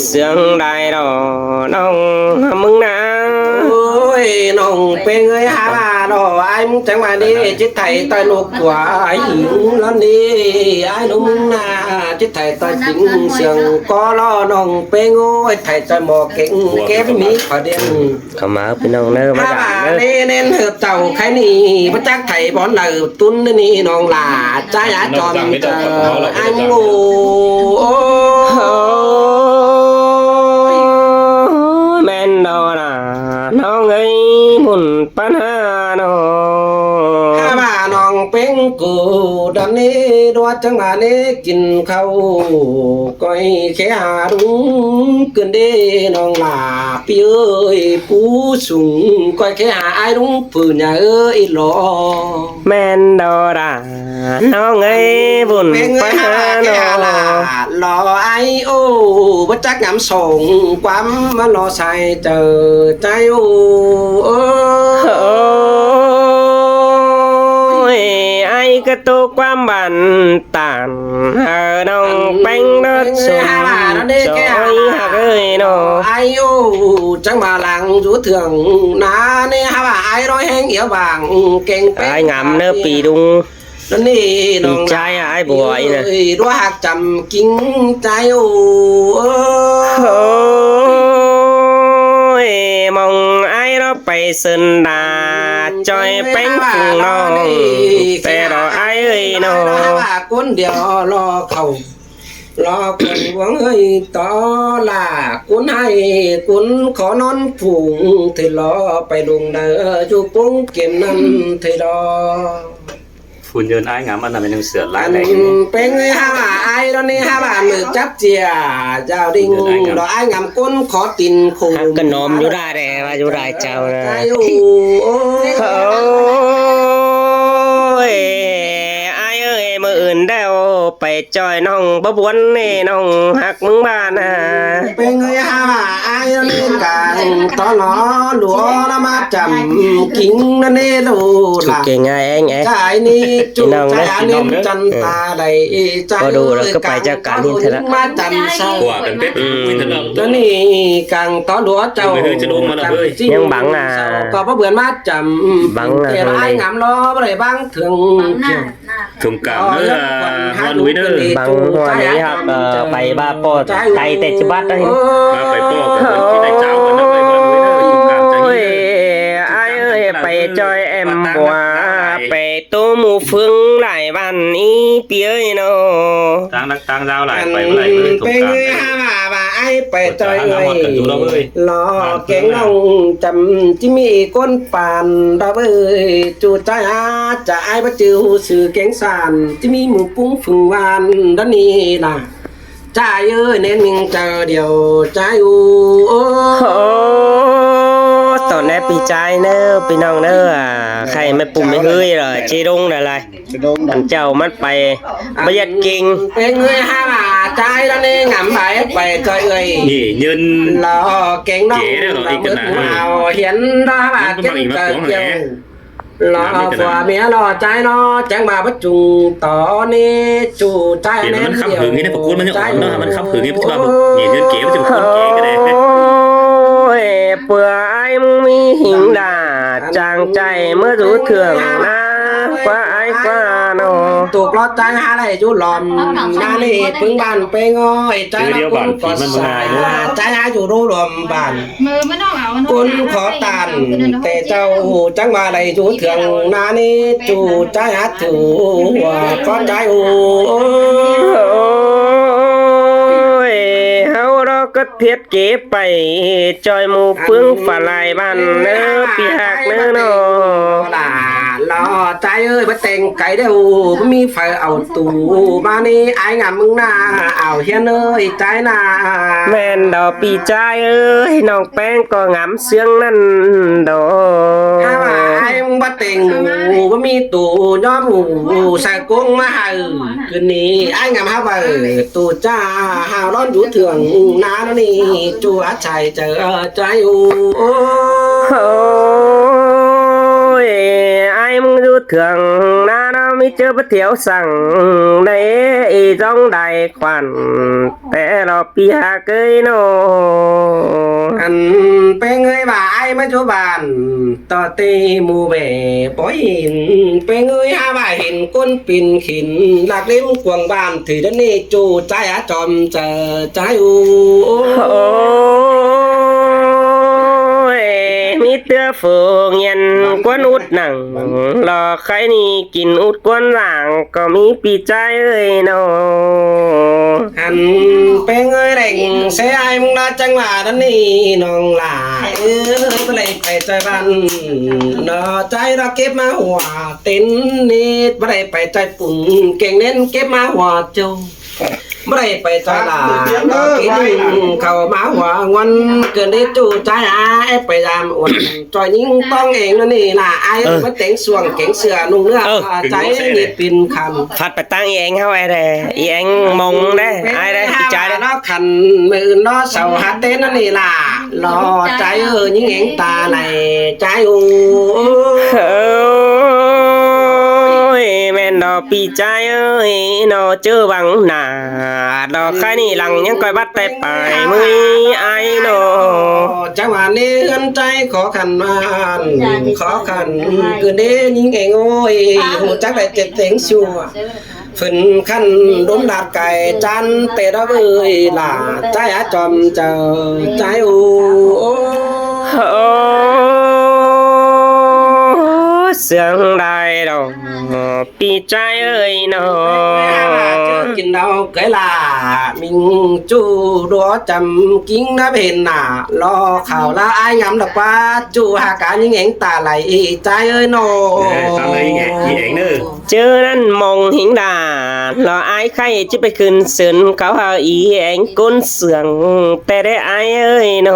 เสียงได้ดอกน้องมึงนะโอ้ยน้องเป็นเงยหาดอกไอ้มึงจังมาดิจิตไทยตายลูกกว่าไอ้หิวแล้วนี่ไอ้นุ่มนาจิตไทยตายจริงเสียงก็รอน้องเป็นโง่ไอ้ไทยตายหมอเก่งเก็บมีขอเดียงเข้ามาพี่น้องเด้อมา ถ้า ด่า ว่า เด้อ เน้นเหือบเจ้าใครนี่พระจักไทยบอนเลยตุ้นนี่น้องหลาจ้าหยาจอมเจอไอ้โง่โอ้แม่นดอนะน้องเอ้ยหมุนปัญหาน้อง ถ้าว่าน้องเป็นกูดันนี้ดัวจังหวะนี้กินข้าวก้อยแค่หารุ้งเกินเด้น้องหลาพี่เอ้ยผู้สูงก้อยแค่หาไอ้รุ้งฝืนอย่าเอ้ยหลอ แม่นดอนะน้องเอ้ยหมุน เป็น ปัญ หา หา แค่ น้อง หลารอไอ้โอ้บ่จักงามส่งความมารอใส่เจอใจโอ้โอ้ โอ้ยไอ้กระตุกความบันตันเฮาน้องเป็นรถสูงจอยหักเอ้ยน้อง ไอ้โอ้จังมาหลังอยู่เถื่องนาเนี่ยฮะว่าไอ้ร้อยแห้งเอี่ยวบางเก่ง ไอ้งามเนื้อปีดุง นั่นนี่น้อง ใจไอ้บัวไอ้น่ะ รัวหักจำกิ้งใจโอ้ โอ้ยมองไอ้เราไปสินดาจอยเป็นฝุ่งน้องแต่เราไอ้เอ้ยน้อง ว่าคนเดียวรอเขารอคนหวังเฮ้ยต่อล่ะคุณให้คุณขอนอนผุงเธอรอไปลงเด้อจูปุ้งเก็บนั่นเธอรอ ฝุ่นเยินไอ้งามอันนั้นเป็นเสือลาย อัน แดง เป็นไงฮะว่าไอ้ตอนนี้ฮะว่ามือจับเจียเจ้าดิ่งดอกไอ้งามก้นขอตินคง หักกระนอมอยู่ได้แด่ว่าอยู่ได้เจ้านะ ใจโอ้ โอ้ยไอ้เอ้ยมืออื่นได้ไปจอยน้องบ่บวนนี่น้องหักมึงบ้านนะ เป็นไงฮะว่าไอ้ตอนนี้กลางตอนหนอหลวงละมาจำกิ้งนั่นนี่ลู ถูก ล่ะ เก่งไงเองไง ใจนี่จุใจอันนี้จันตาใดใจ พอดูแล้วก็ไปจากการดินเถอะละ มาจำเศร้าก ว่ากันเป๊ะไม่ทันแล้ว ตอนนี้กลางตอนหลวงเจ้า เฮ้ยจะลงมาแล้วเฮ้ย ยังบังอ่ะ ก็บ่เบื่อมาจำ บังอ่ะ แต่ไอ้งามรอบ่ได้บังถึง ถุงกำเนื้อฮอนวิเดอร์ บางหัวนี้ครับไปบ้าปอดไตแต่จิบัดได้ มาไปปอกกันที่ได้เจ้ากันนะไปฮอนวิเดอร์ถุงกำจะ โอ้ย ยี่ ไอ้เอ้ยไปจอยแอมบัวไปตู้หมูฟึงหลายวันนี้เปียเนาะ ตั้งนักตั้งดาวหลายไปเมื่อไหร่เลยถุง เป็น กำ ไง เลย ฮะว่าไอ้ไปจอย น้ำมันกันอยู่แล้วเว้ย รอเก่งน้องจำที่มีก้นปานดาเอ้ยจูใจอาจะไอ้บ่จือสื่อเก่งสานที่มีหมูปุ้งฝึงวานด้านนี้ล่ะใจเอ้ยเน้นมิงเจอเดียวใจอูโอ้ โอ้ตอนนี้ปีใจเนอะพี่น้องเนอะใครไม่ปุ่มไม่เฮ้ยเหรอจีดงอะไรอันเจ้ามันไปประหยัดเก่ง เป็นไงฮะว่าใจด้านนี้งำไปจอยเอ้ย นี่ยืน รอเก่งน้อง เก๋ได้เหรออีกขนาดนั้น เอาเห็นรอว่าเก่งเกิดเกี่ยวรอ น้ำนี่ขนาด ฝัวเมียรอใจนอแจ้งมาประจุงต่อนี้จูใจ เห็น แน่ มัน น ขับ เดียว หึงนี่นะปะกูมันจะอ่อนเนาะมันขับหึงนี่ปัจจุบันนี่ยืนเก๋มันจะคนเก๋ก็ได้ โอ้ยเปื่อไอ้มึงมีหิงดาจางใจเมื่อรู้เถื่องนะกว่าไอ้กว่าเนาะ ถูกรอใจหาอะไรจูหลอมนานี่พึ่งบ้านไปง้อยใจละคุณกอดสายใจหาอยู่รู้รวมบ้าน มือไม่ต้องเอามัน คุณขอตานแต่เจ้าจังมาอะไรจูเถื่องนานี่จูใจหาถูว่าก็ใจโอ้ โอ้ยเฮาเราก็เทียดเก็บไปจอยหมู่ปึ้งฝาลายบ้านเนื้อปีหักเนื้อเนาะ ล่ะรอใจเอ้ยบ่แต่งไก่เด้อบ่มีไฟเอาตู่มานี่ไอ้งามมึงหน้าเอาเฮียนเอ้ยใจหน้า แม่นดอกปีใจเอ้ยน้องแป้งก็งามเสียงนั่นดอก ถ้าว่าไอ้มึงบ่แต่งบ่มีตู่ยอมหูใส่กงมาให้คืนนี้ไอ้งามหาว่าตู่จ้าหาร้อนอยู่เถื่องนาแล้วนี่จัวใจเจอใจอยู่ โอ้ยไอ้มึงดูเถื่องนาเราไม่เจอไปเที่ยวสั่งในอีจ้องใดควันแต่เรา ปีหาเกยโน อันเป็นเงยบ่ายมาจูบานต่อตีหมูเบปอยหินเป็นเงยหาบ่าหินก้นปิ่นขินหลักลิ้มกวางบ้านถือด้านนี้จูใจอาจอมเจอใจอู โอ้ยมีเตื้อฝูงเย็นกวนอุดหนังรอใครนี่กินอุดกวนหลังก็มีปีใจเอ้ยโน อันเป็นเงยแรงเสียไอ้มึงละจังหวะด้านนี้น้องหลายไปเลยไปใจบ้านนอใจเราเก็บมาหัวเต้นนิดไปเลยไปใจปุ่นเก่งเน้นเก็บมาหัวจูไม่ได้ไปใจหลาก็กินเข้ามาหัววันเกินได้จู่ใจไอ้ไปยามอวดจอยยิงต้องเองนั่นนี่นะไอ้มาแต่งสวงเก่งเสือนุ่งเนื้อใจนี่ปินคำ พัดไปตั้งอีเองเฮาไอ้เด้อีเองมองเด้ไอ้เด้ปีใจเด้ nó khẩnมือnó sầu hát tên nó nì là lo trái ơi những em ta này trái u โอ้ยแม่นดอกปีใจเอ้ยนอเจอบังหน้าดอกใครนี่หลังยังก้อยบัดแต่ไปมือไอ้โน chẳng mà nên trái khó khăn man khó khăn cứ đến những em ơi chắc lại chết tiếng xua phần khăn đốn đạt cài chan tê đó ơi là trái á chòm chờ trái u โอ้เสียงได้ดอกปีใจเอ้ยโน kinh đâu cái là mình chú đó chầm kính nó bên nà lo khảo là ai ngắm được qua chú hà cả những em ta lại trái ơi nó ตามเลยอีเองเด้อ เจอนั่นมองหิงดารอไอ้ใครจะไปขึ้นเสือนเขาหาอีเองก้นเสืองแต่ได้ไอ้เอ้ยโน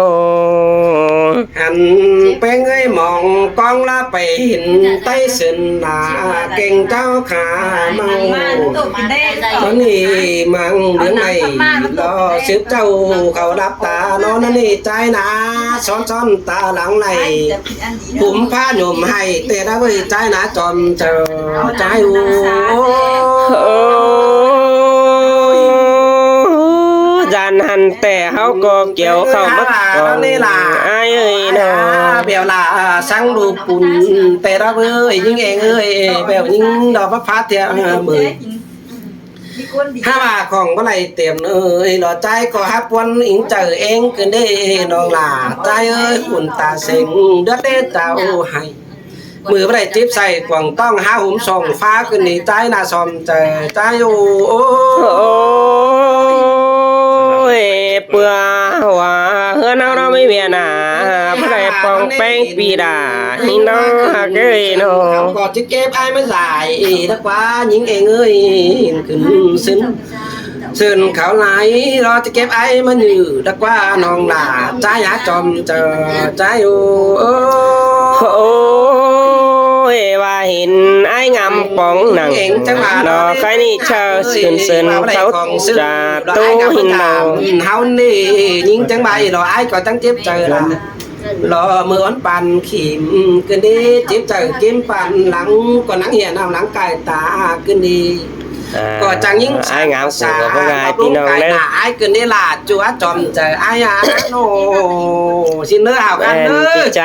hành bên ấy mong con là phải hình tay sườn là kênh cháu khả mau nó nì mang đứng này lo xếp châu khẩu đáp ta nó nì trái ná son son ta lắng này cũng phá nhùm hay tê đã với trái ná tròn chờ trái u โอ้จานหันแต่เขาก็เกี่ยวเข้ามัดก่อนไอ้เอ้ยโน bèo là sang đồ bùn tê đó ơi những em ơi bèo những đó bắt phát theo mười ha bà còn có này tiệm ơi nó trai có hát quân in chờ em cứ đi nó là trai ơi hồn ta sinh đất đế tao hay mười cái này tiếp xài quảng tông há húm sòng phá cứ ní trai là sòng chờ trai ô โอ้ยเปื่อหัวเฮือนเราไม่เวียน่ะบ่ได้ปองแป้งปีดาหิน้องฮักเอ้ยโน không có chiếc kép ai mới giải đất quá những em ơi cứ xin sơn khảo lại lo chiếc kép ai mới như đất quá non là trái á tròn chờ trái ô โอ้ยว่าเห็นไอ้งามปองหนังดอกใครนี่เชอเสือนเขาจะตู้หินโน hao nì nhưng chẳng bay rồi ai có chẳng tiếp chờ là lo mưa ón bàn khìm cứ đi tiếp chờ kiếm bàn lắng còn nắng hiện nào nắng cài ta cứ đi có chẳng những ไอ้งามกูก็บ่ง่ายพี่น้องเด้อ ai cứ đi là chúa tròn chờ ai à nó xin nữa hảo แม่ ăn นปี nữa ใจ